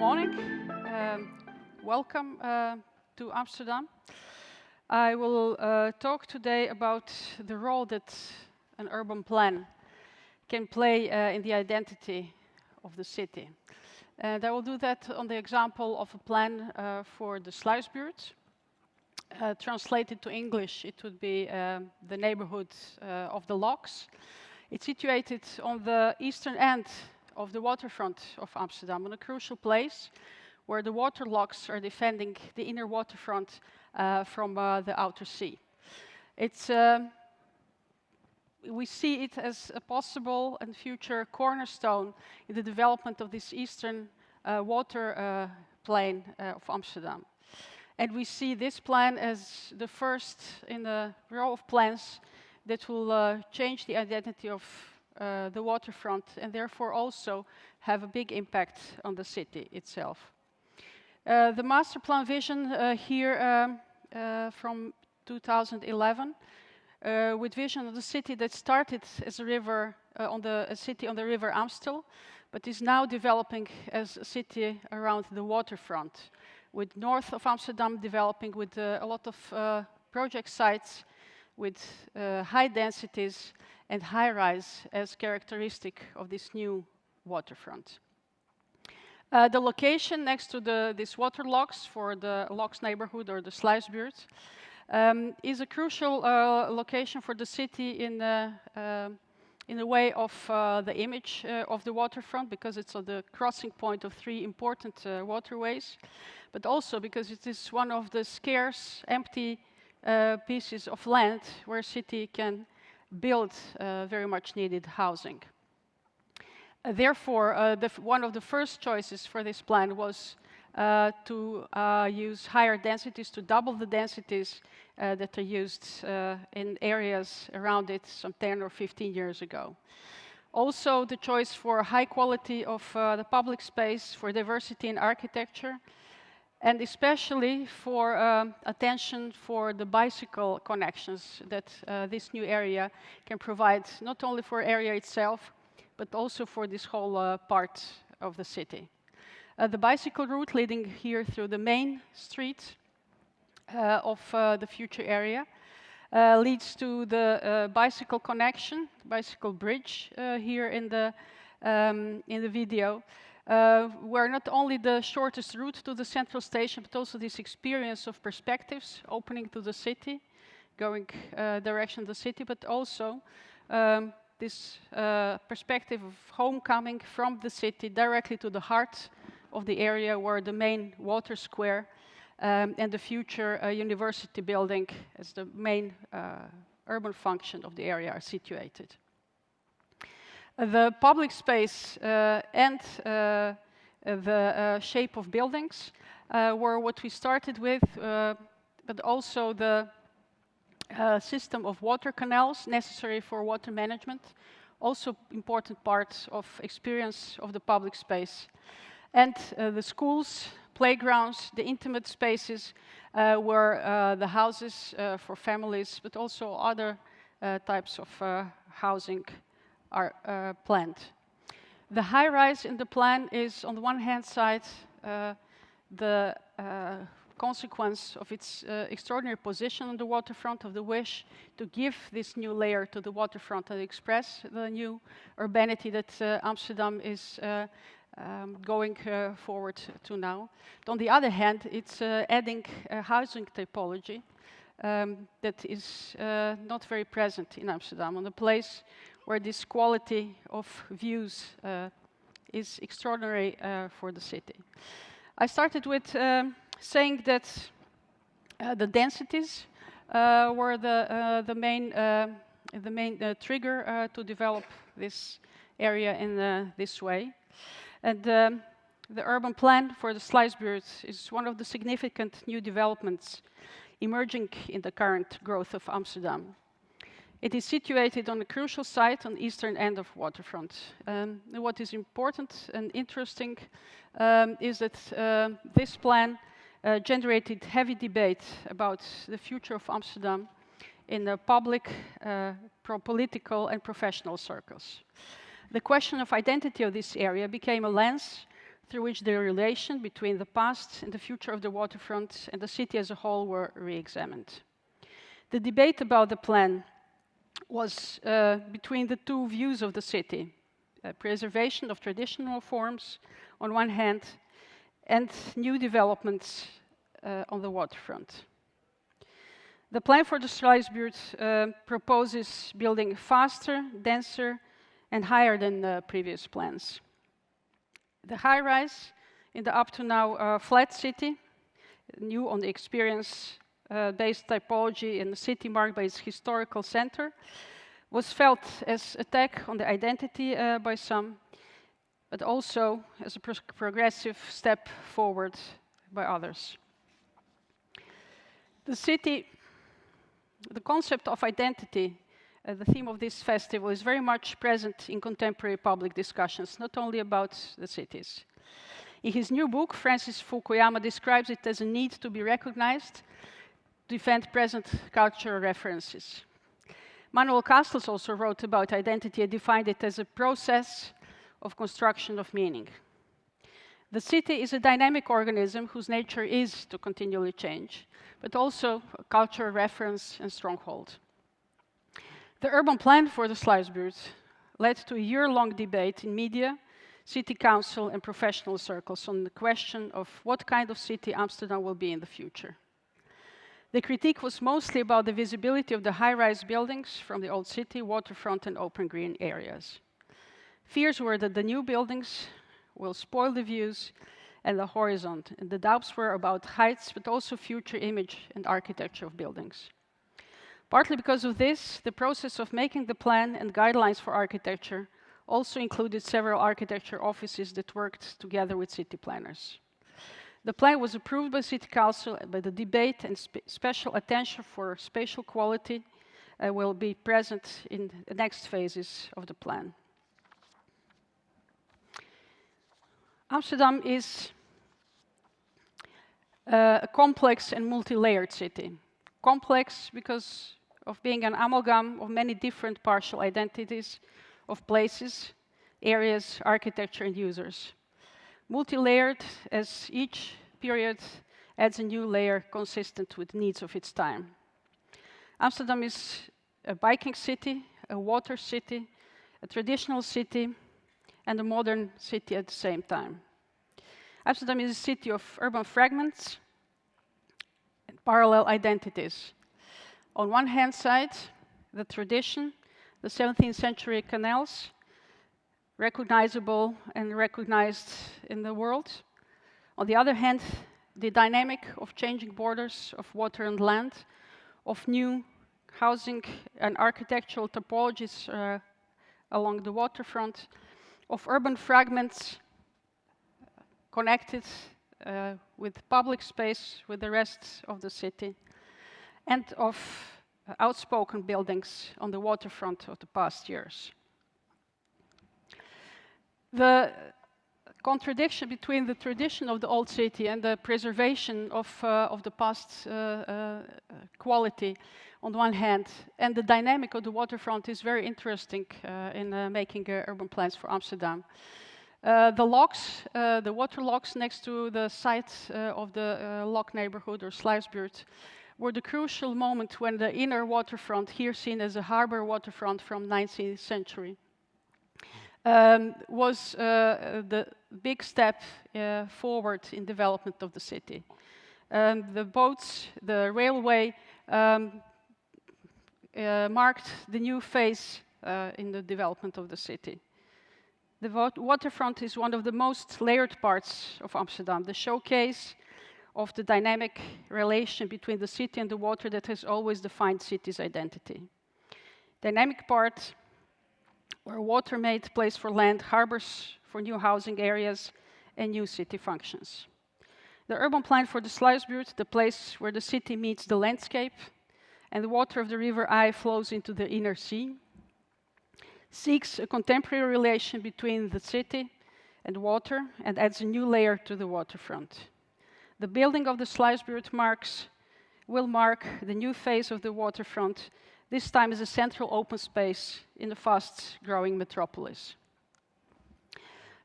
morning. Welcome to Amsterdam. I will talk today about the role that an urban plan can play in the identity of the city. And I will do that on the example of a plan for the Sluisbuurt. Translated to English, it would be the neighborhood of the locks. It's situated on the eastern end of the waterfront of Amsterdam, on a crucial place where the water locks are defending the inner waterfront from the outer sea. We see it as a possible and future cornerstone in the development of this eastern water plain of Amsterdam. And we see this plan as the first in a row of plans that will change the identity of the waterfront and therefore also have a big impact on the city itself. The master plan vision here from 2011 with vision of the city that started as a river a city on the river Amstel, but is now developing as a city around the waterfront, with north of Amsterdam developing with a lot of project sites with high densities and high-rise as characteristic of this new waterfront. The location next to these water locks for the locks neighborhood or the Sluisbuurt is a crucial location for the city in the way of the image of the waterfront, because it's on the crossing point of three important waterways, but also because it is one of the scarce, empty pieces of land where a city can build very much needed housing. Therefore, one of the first choices for this plan was to use higher densities, to double the densities that are used in areas around it some 10 or 15 years ago. Also, the choice for high quality of the public space, for diversity in architecture, and especially for attention for the bicycle connections that this new area can provide, not only for area itself, but also for this whole part of the city. The bicycle route leading here through the main street of the future area leads to the bicycle connection, bicycle bridge here in the video, where not only the shortest route to the central station, but also this experience of perspectives opening to the city, going direction of the city, but also this perspective of homecoming from the city directly to the heart of the area where the main water square and the future university building as the main urban function of the area are situated. The public space and the shape of buildings were what we started with, but also the system of water canals necessary for water management, also important part of experience of the public space. And the schools, playgrounds, the intimate spaces where the houses for families, but also other types of housing are planned. The high-rise in the plan is, on the one hand side, the consequence of its extraordinary position on the waterfront, of the wish to give this new layer to the waterfront and express the new urbanity that Amsterdam is going forward to now. But on the other hand, it's adding a housing typology that is not very present in Amsterdam, on a place where this quality of views is extraordinary for the city. I started with saying that the densities were the main trigger to develop this area in this way. And the urban plan for the Sluisbuurt is one of the significant new developments emerging in the current growth of Amsterdam. It is situated on a crucial site on the eastern end of waterfront. What is important and interesting is that this plan generated heavy debate about the future of Amsterdam in the public, political and professional circles. The question of identity of this area became a lens through which the relation between the past and the future of the waterfront and the city as a whole were re-examined. The debate about the plan was between the two views of the city, preservation of traditional forms on one hand and new developments on the waterfront. The plan for the Sluisbuurt proposes building faster, denser, and higher than the previous plans. The high-rise in the up to now flat city, new on the experience-based typology in the city marked by its historical center, was felt as attack on the identity by some, but also as a progressive step forward by others. The concept of identity, the theme of this festival, is very much present in contemporary public discussions, not only about the cities. In his new book, Francis Fukuyama describes it as a need to be recognized, to defend present cultural references. Manuel Castells also wrote about identity and defined it as a process of construction of meaning. The city is a dynamic organism whose nature is to continually change, but also a cultural reference and stronghold. The urban plan for the Sluisbuurt led to a year-long debate in media, city council and professional circles on the question of what kind of city Amsterdam will be in the future. The critique was mostly about the visibility of the high-rise buildings from the old city, waterfront and open green areas. Fears were that the new buildings will spoil the views and the horizon, and the doubts were about heights, but also future image and architecture of buildings. Partly because of this, the process of making the plan and guidelines for architecture also included several architecture offices that worked together with city planners. The plan was approved by City Council, but the debate and special attention for spatial quality will be present in the next phases of the plan. Amsterdam is a complex and multi-layered city. Complex because of being an amalgam of many different partial identities of places, areas, architecture, and users. Multi-layered as each period adds a new layer consistent with the needs of its time. Amsterdam is a biking city, a water city, a traditional city, and a modern city at the same time. Amsterdam is a city of urban fragments and parallel identities. On one hand side, the tradition, the 17th century canals, recognizable and recognized in the world. On the other hand, the dynamic of changing borders of water and land, of new housing and architectural topologies along the waterfront, of urban fragments connected with public space with the rest of the city, and of outspoken buildings on the waterfront of the past years. The contradiction between the tradition of the old city and the preservation of the past quality on the one hand, and the dynamic of the waterfront is very interesting in making urban plans for Amsterdam. The locks, the water locks next to the site of the lock neighborhood or Sluisbuurt were the crucial moment when the inner waterfront, here seen as a harbor waterfront from 19th century, was the big step forward in development of the city. The boats, the railway marked the new phase in the development of the city. The waterfront is one of the most layered parts of Amsterdam, the showcase of the dynamic relation between the city and the water that has always defined city's identity. Dynamic part where water made place for land, harbors for new housing areas, and new city functions. The urban plan for the Sluisbuurt, the place where the city meets the landscape, and the water of the River Ij flows into the inner sea, seeks a contemporary relation between the city and water and adds a new layer to the waterfront. The building of the Sluisbuurt will mark the new phase of the waterfront, this time as a central open space in the fast-growing metropolis.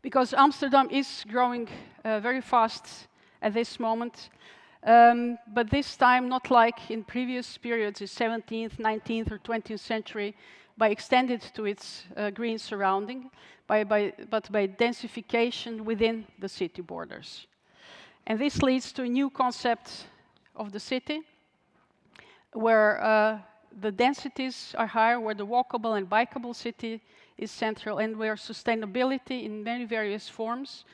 because Amsterdam is growing very fast at this moment. But this time, not like in previous periods, the 17th, 19th, or 20th century, by extended to its green surrounding, but by densification within the city borders. And this leads to a new concept of the city, where the densities are higher, where the walkable and bikeable city is central, and where sustainability in many various forms,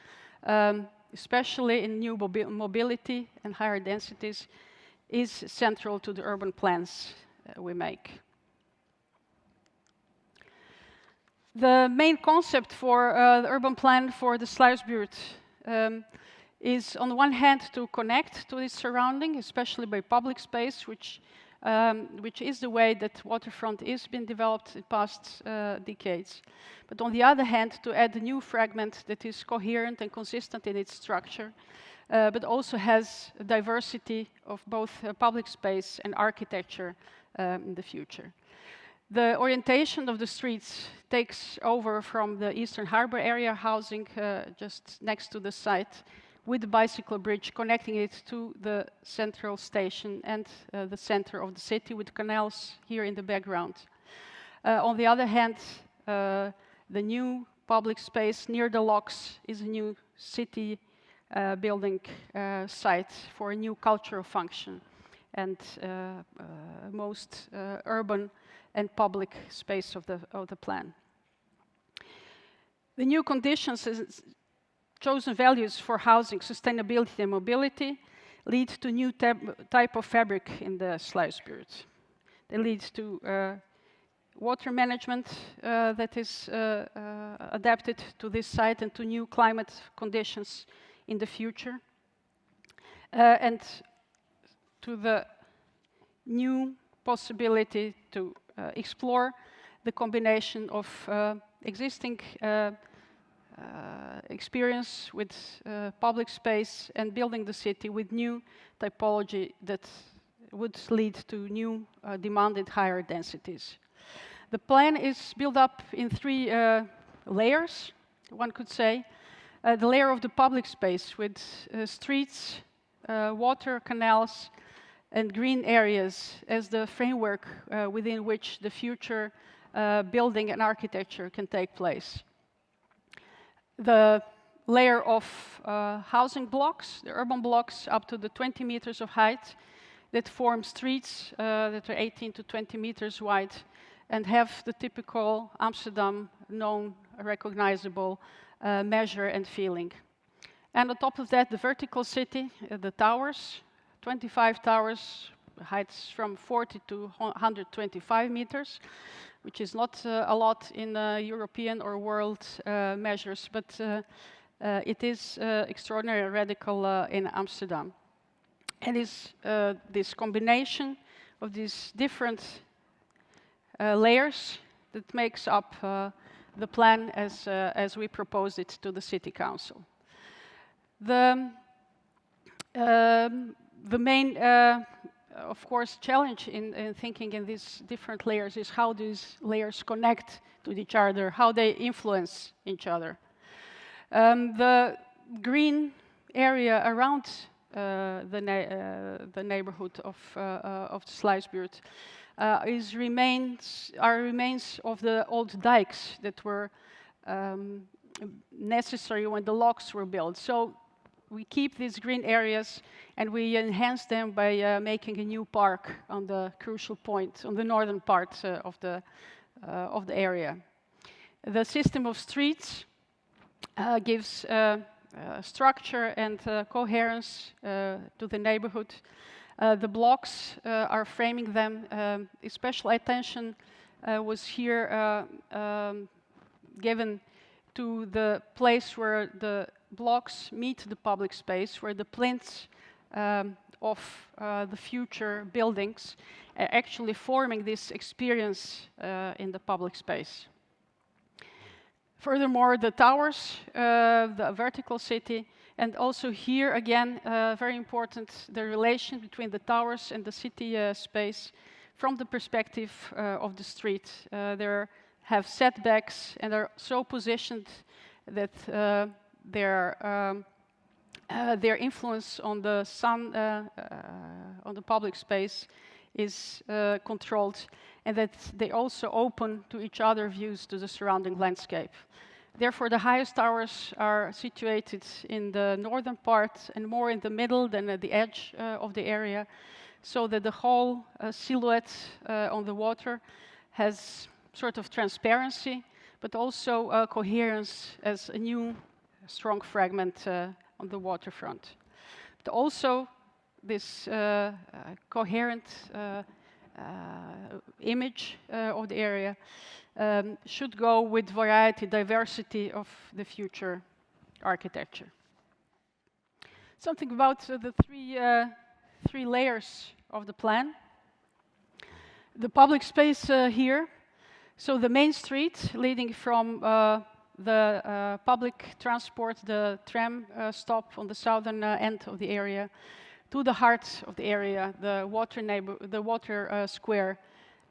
especially in new mobility and higher densities, is central to the urban plans we make. The main concept for the urban plan for the Sluisbuurt is, on the one hand, to connect to its surrounding, especially by public space, which is the way that waterfront is being developed in past decades. But on the other hand, to add a new fragment that is coherent and consistent in its structure, but also has a diversity of both public space and architecture in the future. The orientation of the streets takes over from the Eastern Harbour area housing just next to the site, with the bicycle bridge connecting it to the central station and the center of the city, with canals here in the background. On the other hand, the new public space near the locks is a new city building site for a new cultural function and most urban and public space of the plan. The new conditions chosen values for housing, sustainability and mobility lead to new type of fabric in the Sluisbuurt. They lead to water management that is adapted to this site and to new climate conditions in the future. And to the new possibility to explore the combination of existing experience with public space and building the city with new typology that would lead to new demanded higher densities. The plan is built up in three layers, one could say. The layer of the public space with streets, water, canals, and green areas as the framework within which the future building and architecture can take place. The layer of housing blocks, the urban blocks up to the 20 meters of height that form streets that are 18 to 20 meters wide and have the typical Amsterdam known, recognizable measure and feeling. And on top of that, the vertical city, the towers, 25 towers, heights from 40 to 125 meters, which is not a lot in European or world measures, but it is extraordinarily radical in Amsterdam. And it's this combination of these different layers that makes up the plan as we proposed it to the City Council. The main of course, challenge in thinking in these different layers is how these layers connect to each other, how they influence each other. The green area around the neighborhood of Sluisbuurt are remains of the old dikes that were necessary when the locks were built. So we keep these green areas and we enhance them by making a new park on the crucial point, on the northern part of the area. The system of streets gives structure and coherence to the neighborhood. The blocks are framing them. Special attention was here given to the place where the blocks meet the public space, where the plinths of the future buildings are actually forming this experience in the public space. Furthermore, the towers, the vertical city, and also here again, very important, the relation between the towers and the city space from the perspective of the street. They have setbacks and are so positioned that their influence on the sun, on the public space, is controlled, and that they also open to each other views to the surrounding landscape. Therefore, the highest towers are situated in the northern part and more in the middle than at the edge of the area, so that the whole silhouette on the water has sort of transparency, but also coherence as a new strong fragment on the waterfront. But also this coherent image of the area should go with variety, diversity of the future architecture. Something about the three layers of the plan. The public space here, so the main street leading from the public transport, the tram stop on the southern end of the area, to the heart of the area, the water square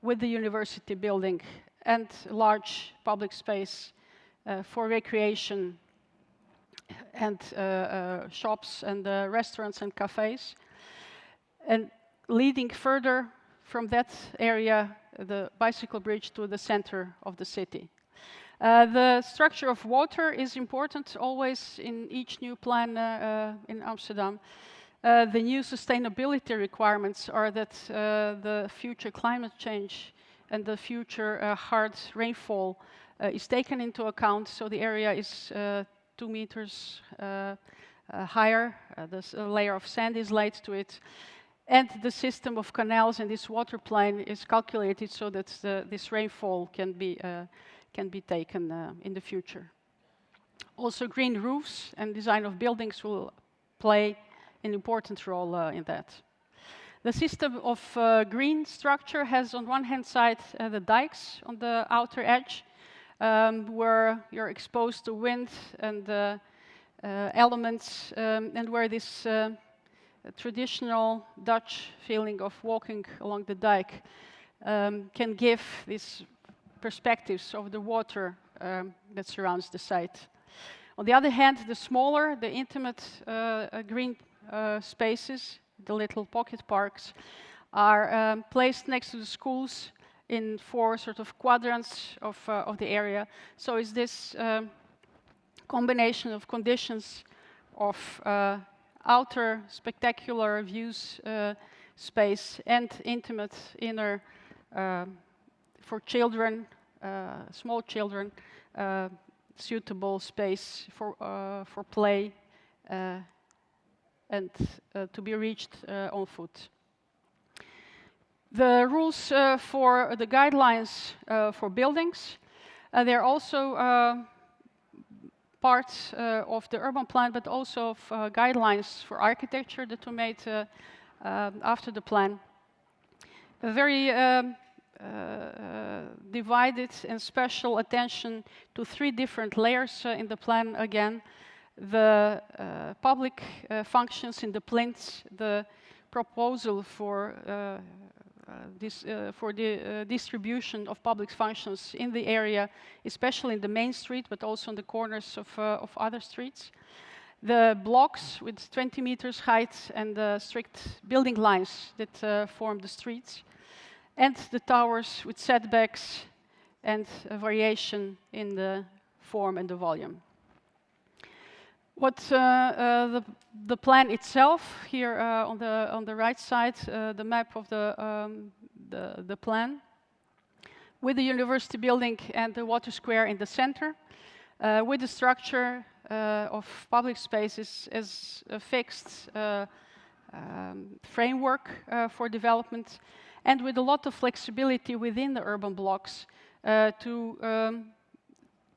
with the university building and large public space for recreation and shops and restaurants and cafes. And leading further from that area, the bicycle bridge to the center of the city. The structure of water is important always in each new plan in Amsterdam. The new sustainability requirements are that the future climate change and the future hard rainfall is taken into account, so the area is 2 meters higher, a layer of sand is laid to it, and the system of canals in this water plane is calculated so that this rainfall can be taken in the future. Also, green roofs and design of buildings will play an important role in that. The system of green structure has on one hand side the dikes on the outer edge, where you're exposed to wind and elements, and where this traditional Dutch feeling of walking along the dike can give these perspectives of the water that surrounds the site. On the other hand, the smaller, the intimate green spaces, the little pocket parks, are placed next to the schools in 4 sort of quadrants of the area. So it's this combination of conditions of outer spectacular views space and intimate inner for children, small children, suitable space for play and to be reached on foot. The rules for the guidelines for buildings, they're also part of the urban plan, but also of guidelines for architecture that were made after the plan. A very divided and special attention to 3 different layers in the plan again. The public functions in the plinths, the proposal for the distribution of public functions in the area, especially in the main street, but also in the corners of other streets. The blocks with 20 meters height and the strict building lines that form the streets, and the towers with setbacks and a variation in the form and the volume. What the plan itself here on the right side, the map of the plan, with the university building and the water square in the center, with the structure of public spaces as a fixed framework for development, and with a lot of flexibility within the urban blocks to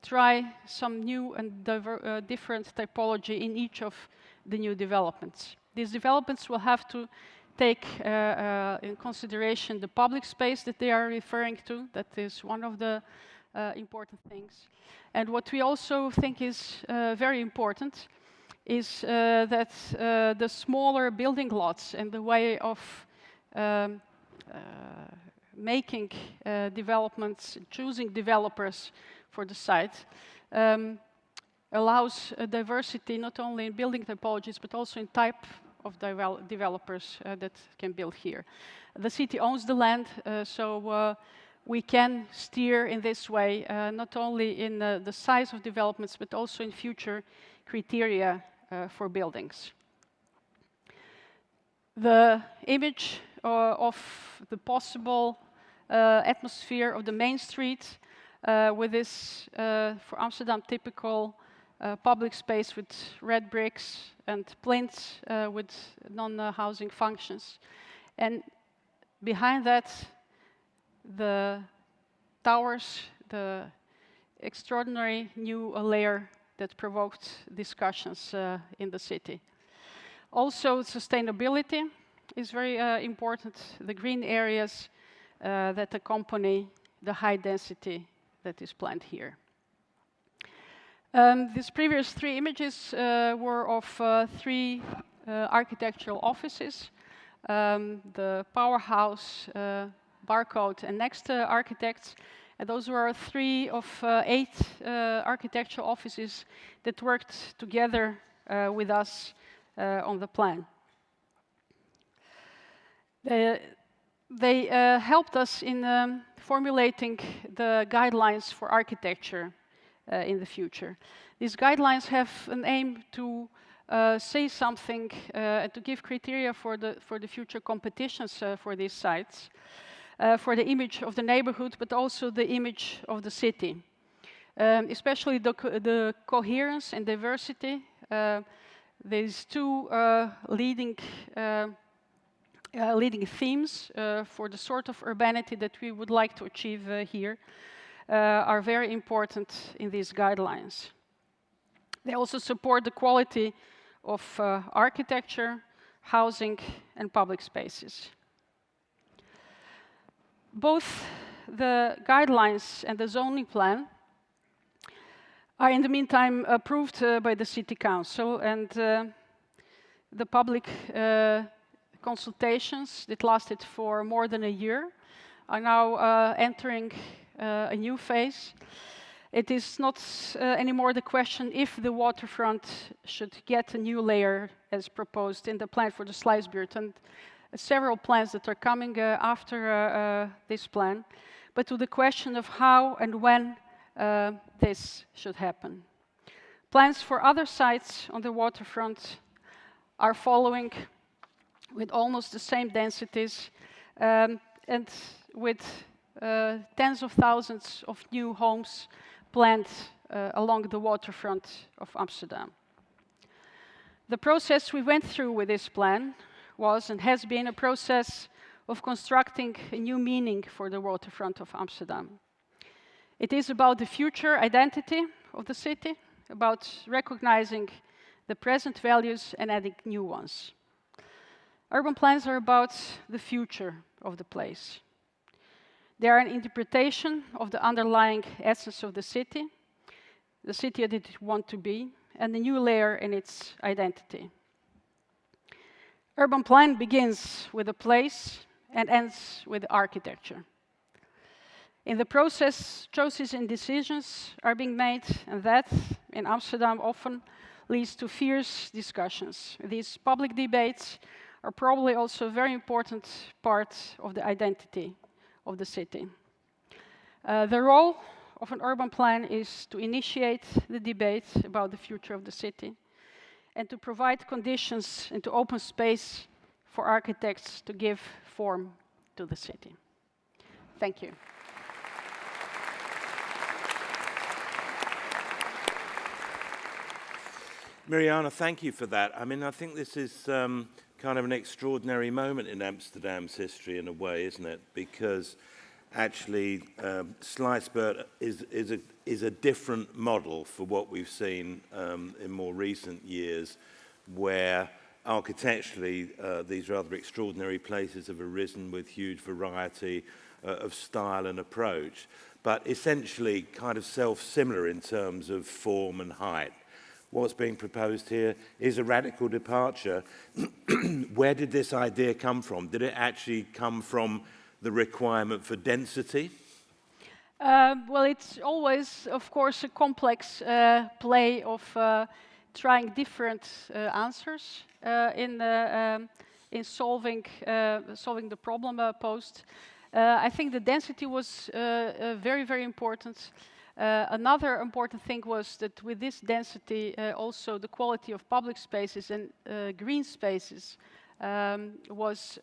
try some new and different typology in each of the new developments. These developments will have to take in consideration the public space that they are referring to. That is one of the important things. And what we also think is very important is that the smaller building lots and the way of making developments, choosing developers for the site, allows a diversity not only in building typologies, but also in type of developers that can build here. The city owns the land, so we can steer in this way, not only in the size of developments, but also in future criteria for buildings. The image of the possible atmosphere of the main street with this, for Amsterdam, typical public space with red bricks and plinths with non-housing functions. And behind that, the towers, the extraordinary new layer that provoked discussions in the city. Also, sustainability is very important. The green areas that accompany the high density that is planned here. These previous three images were of three architectural offices. The Powerhouse, Barcode, and Next architects. And those were three of 8 architectural offices that worked together with us on the plan. They helped us in formulating the guidelines for architecture in the future. These guidelines have an aim to say something and to give criteria for the future competitions for these sites, for the image of the neighborhood, but also the image of the city. Especially the coherence and diversity. These two leading themes for the sort of urbanity that we would like to achieve here are very important in these guidelines. They also support the quality of architecture, housing, and public spaces. Both the guidelines and the zoning plan are in the meantime approved by the City Council, and the public consultations that lasted for more than a year are now entering a new phase. It is not anymore the question if the waterfront should get a new layer as proposed in the plan for the Sluisbuurt, and several plans that are coming after this plan, but to the question of how and when this should happen. Plans for other sites on the waterfront are following with almost the same densities and with tens of thousands of new homes planned along the waterfront of Amsterdam. The process we went through with this plan was and has been a process of constructing a new meaning for the waterfront of Amsterdam. It is about the future identity of the city, about recognizing the present values and adding new ones. Urban plans are about the future of the place. They are an interpretation of the underlying essence of the city that it wants to be, and the new layer in its identity. Urban plan begins with a place and ends with architecture. In the process, choices and decisions are being made, and that, in Amsterdam, often leads to fierce discussions. These public debates are probably also a very important part of the identity of the city. The role of an urban plan is to initiate the debate about the future of the city and to provide conditions and to open space for architects to give form to the city. Thank you. Mirjana, thank you for that. I mean, I think this is kind of an extraordinary moment in Amsterdam's history in a way, isn't it? Because actually, Sluisbuurt is a different model for what we've seen in more recent years, where architecturally these rather extraordinary places have arisen with huge variety of style and approach, but essentially kind of self-similar in terms of form and height. What's being proposed here is a radical departure. Where did this idea come from? Did it actually come from the requirement for density? Well, it's always, of course, a complex play of trying different answers in solving the problem posed. I think the density was very, very important. Another important thing was that with this density, also the quality of public spaces and green spaces was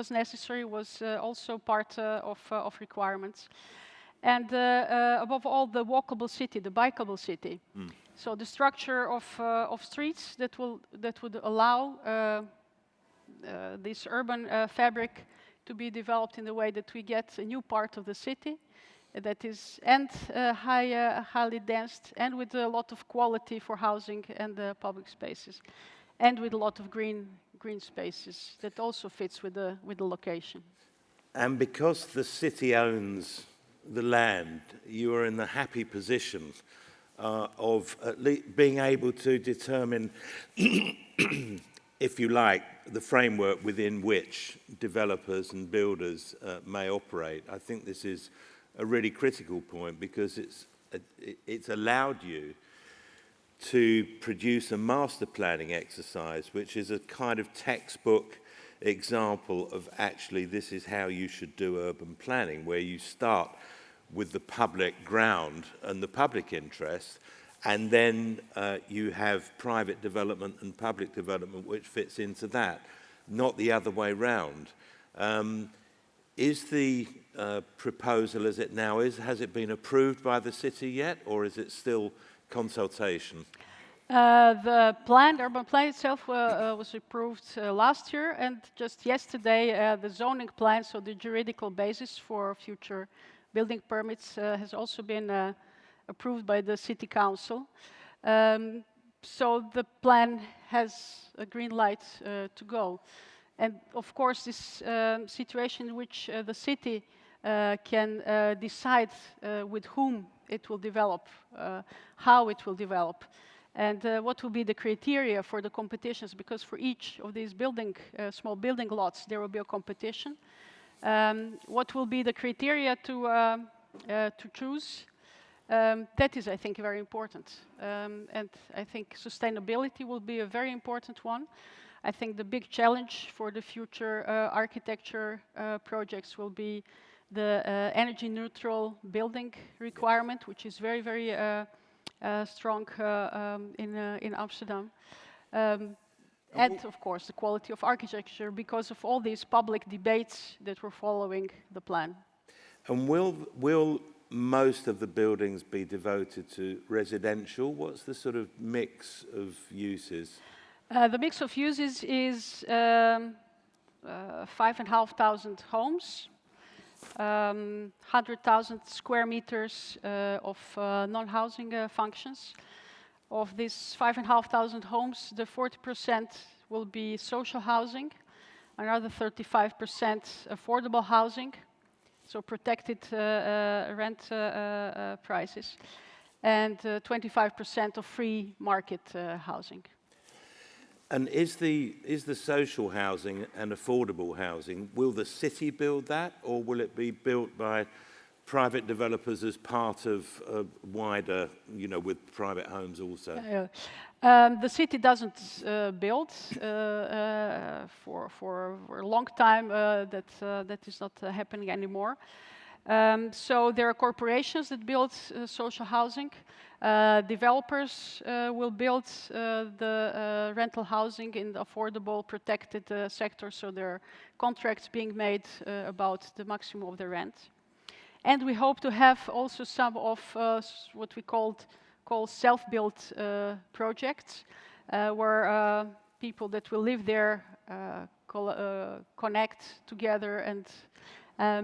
necessary, was also part of requirements. And above all, the walkable city, the bikeable city. So the structure of streets that would allow this urban fabric to be developed in the way that we get a new part of the city that is highly dense and with a lot of quality for housing and public spaces, and with a lot of green spaces that also fits with the location. And because the city owns the land, you are in the happy position of at least being able to determine, if you like, the framework within which developers and builders may operate. I think this is a really critical point because it's allowed you to produce a master planning exercise, which is a kind of textbook example of actually this is how you should do urban planning, where you start with the public ground and the public interest, and then you have private development and public development which fits into that, not the other way round. Is the proposal as it now is, has it been approved by the city yet, or is it still consultation? The urban plan itself was approved last year, and just yesterday the zoning plan, so the juridical basis for future building permits, has also been approved by the city council. So the plan has a green light to go. And of course this situation in which the city can decide with whom it will develop, how it will develop, and what will be the criteria for the competitions, because for each of these small building lots there will be a competition. What will be the criteria to choose? That is, I think, very important. And I think sustainability will be a very important one. I think the big challenge for the future architecture projects will be the energy neutral building requirement, which is very, very strong in Amsterdam. And of course the quality of architecture, because of all these public debates that were following the plan. And will most of the buildings be devoted to residential? What's the sort of mix of uses? The mix of uses is 5,500 homes, 100,000 square meters of non-housing functions. Of these 5,500 homes, the 40% will be social housing, another 35% affordable housing, so protected rent prices, and 25% of free market housing. And is the social housing and affordable housing, will the city build that, or will it be built by private developers as part of a wider, with private homes also? The city doesn't build for a long time. That is not happening anymore. So there are corporations that build social housing. Developers will build the rental housing in the affordable, protected sector, so there are contracts being made about the maximum of the rent. And we hope to have also some of what we call self-built projects, where people that will live there connect together and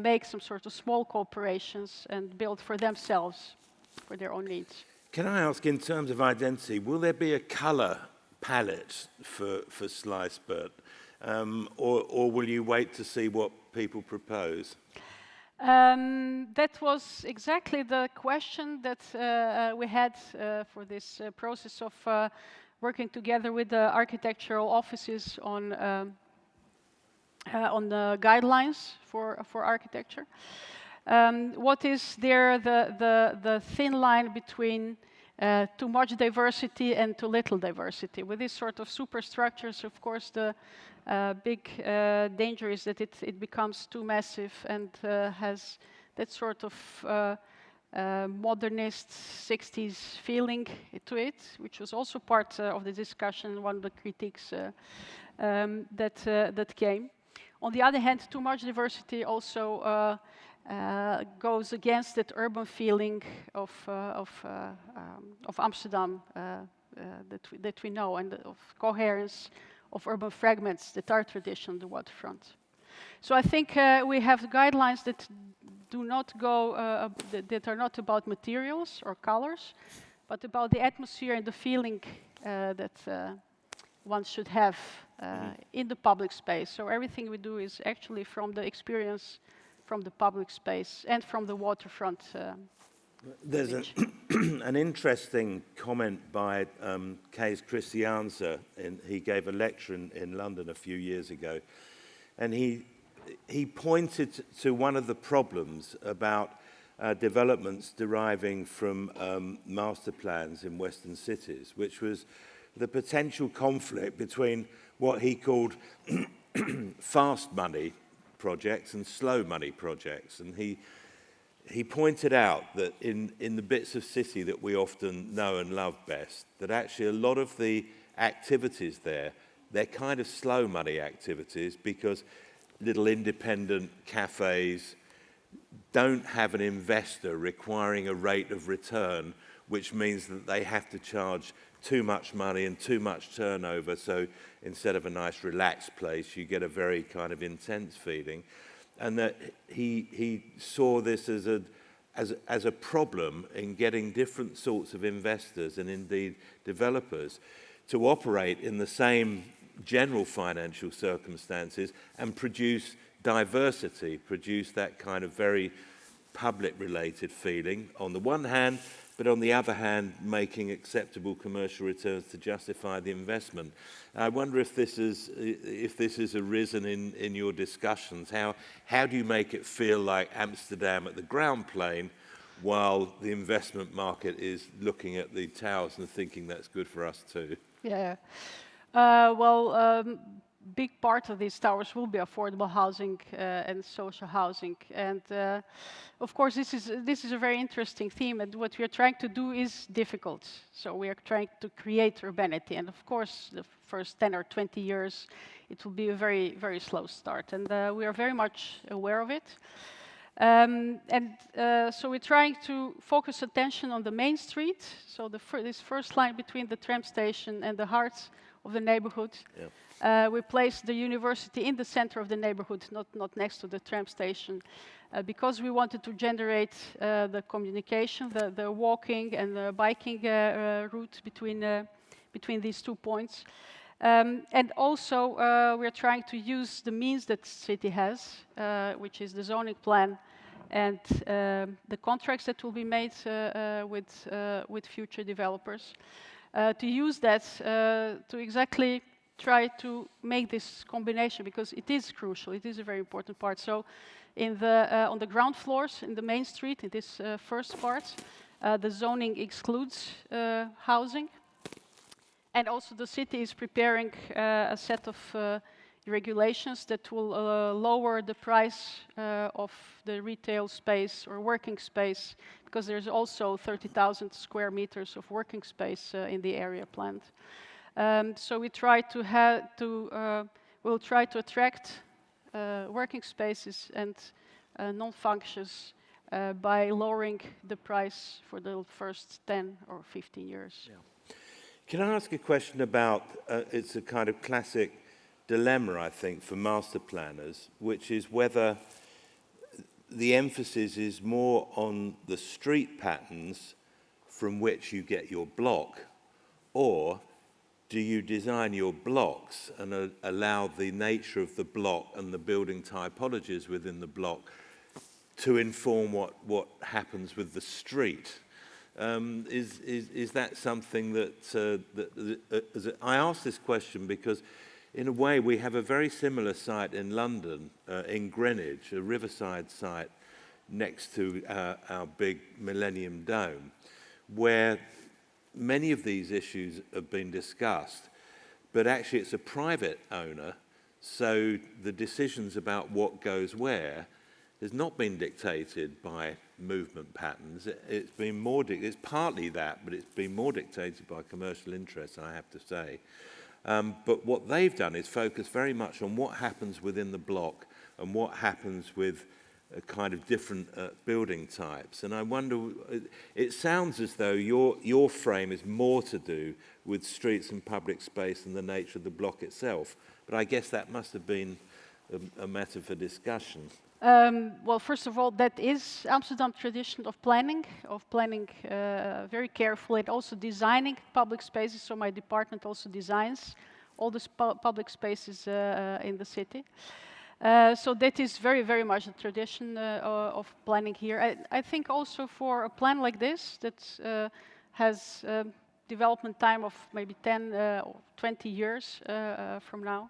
make some sort of small corporations and build for themselves, for their own needs. Can I ask, in terms of identity, will there be a colour palette for Sluisbuurt, or will you wait to see what people propose? That was exactly the question that we had for this process of working together with the architectural offices on the guidelines for architecture. What is there the thin line between too much diversity and too little diversity? With these sort of superstructures, of course, the big danger is that it becomes too massive and has that sort of modernist 60s feeling to it, which was also part of the discussion, one of the critiques that came. On the other hand, too much diversity also goes against that urban feeling of Amsterdam that we know, and of coherence of urban fragments that are traditional on the waterfront. So I think we have guidelines that do not go, that are not about materials or colors, but about the atmosphere and the feeling that one should have in the public space. So everything we do is actually from the experience from the public space and from the waterfront. There's an interesting comment by Kees Christiaanse. He gave a lecture in London a few years ago, and he pointed to one of the problems about developments deriving from master plans in Western cities, which was the potential conflict between what he called fast money projects and slow money projects. And he pointed out that in the bits of city that we often know and love best, that actually a lot of the activities there, they're kind of slow money activities, because little independent cafes don't have an investor requiring a rate of return, which means that they have to charge too much money and too much turnover. So instead of a nice relaxed place, you get a very kind of intense feeling. And that he saw this as a problem in getting different sorts of investors and indeed developers to operate in the same general financial circumstances and produce diversity, produce that kind of very public-related feeling on the one hand, but on the other hand, making acceptable commercial returns to justify the investment. I wonder if this has arisen in your discussions. How do you make it feel like Amsterdam at the ground plane, while the investment market is looking at the towers and thinking that's good for us too? Yeah. Big part of these towers will be affordable housing and social housing, and of course this is a very interesting theme, and what we are trying to do is difficult. So we are trying to create urbanity, and of course the first 10 or 20 years it will be a very, very slow start, and we are very much aware of it. So we're trying to focus attention on the main street, so this first line between the tram station and the heart of the neighborhood. Yeah. We place the university in the center of the neighborhood, not next to the tram station, because we wanted to generate the communication, the walking and the biking route between these 2 points. And also, we're trying to use the means that the city has, which is the zoning plan and the contracts that will be made with future developers, to use that to exactly try to make this combination, because it is crucial. It is a very important part. So on the ground floors, in the main street, in this first part, the zoning excludes housing. And also the city is preparing a set of regulations that will lower the price of the retail space or working space, because there's also 30,000 square meters of working space in the area planned. So we try we'll try to attract working spaces and non-functions by lowering the price for the first 10 or 15 years. Yeah. Can I ask a question about, it's a kind of classic dilemma, I think, for master planners, which is whether the emphasis is more on the street patterns from which you get your block, or do you design your blocks and allow the nature of the block and the building typologies within the block to inform what happens with the street? Is that something that I ask this question because, in a way, we have a very similar site in London, in Greenwich, a riverside site next to our big Millennium Dome, where many of these issues have been discussed, but actually it's a private owner, so the decisions about what goes where has not been dictated by movement patterns. It's been more, it's partly that, but it's been more dictated by commercial interests, I have to say. But what they've done is focus very much on what happens within the block and what happens with a kind of different building types. And I wonder, it sounds as though your frame is more to do with streets and public space and the nature of the block itself. But I guess that must have been a matter for discussion. Well, first of all, that is Amsterdam tradition of planning very carefully, and also designing public spaces. So my department also designs all the public spaces in the city. So that is very, very much a tradition of planning here. I think also for a plan like this that has development time of maybe 10 or 20 years from now,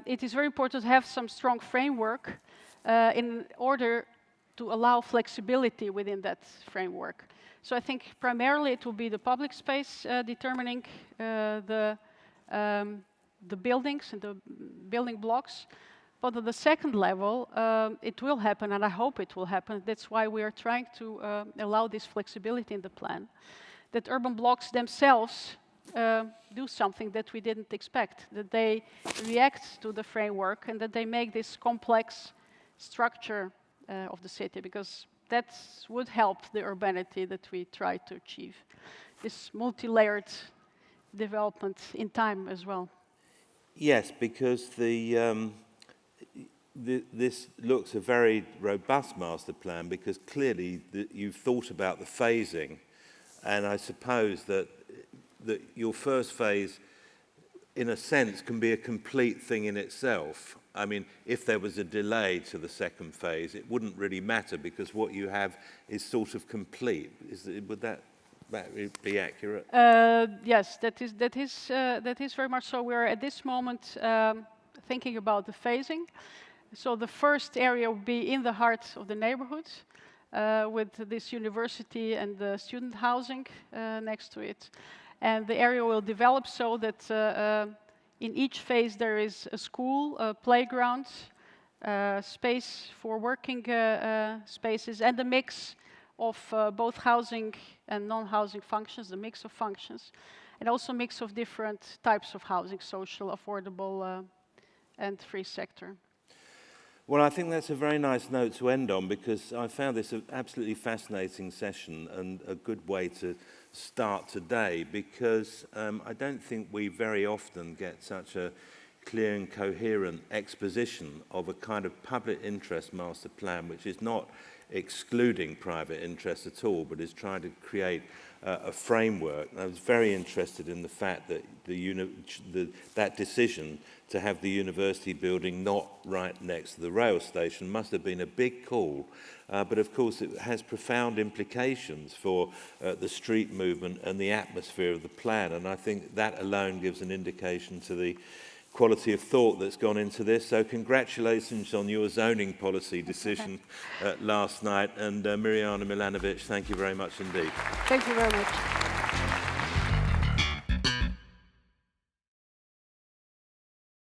it is very important to have some strong framework in order to allow flexibility within that framework. So I think primarily it will be the public space determining the buildings and the building blocks. But at the second level, it will happen, and I hope it will happen. That's why we are trying to allow this flexibility in the plan, that urban blocks themselves do something that we didn't expect, that they react to the framework and that they make this complex structure of the city, because that would help the urbanity that we try to achieve, this multi-layered development in time as well. Yes, because this looks a very robust master plan, because clearly you've thought about the phasing, and I suppose that your first phase, in a sense, can be a complete thing in itself. I mean, if there was a delay to the second phase, it wouldn't really matter, because what you have is sort of complete. Would that be accurate? Yes, that is very much so. We're at this moment thinking about the phasing. So the first area will be in the heart of the neighborhood, with this university and the student housing next to it. And the area will develop so that in each phase there is a school, a playground, space for working spaces, and a mix of both housing and non-housing functions, the mix of functions, and also a mix of different types of housing, social, affordable, and free sector. Well, I think that's a very nice note to end on, because I found this an absolutely fascinating session and a good way to start today, because I don't think we very often get such a clear and coherent exposition of a kind of public interest master plan, which is not excluding private interest at all, but is trying to create a framework. And I was very interested in the fact that that decision to have the university building not right next to the rail station must have been a big call, but of course it has profound implications for the street movement and the atmosphere of the plan, and I think that alone gives an indication to the quality of thought that's gone into this. So congratulations on your zoning policy decision last night, and Mirjana Milanovic, thank you very much indeed. Thank you very much.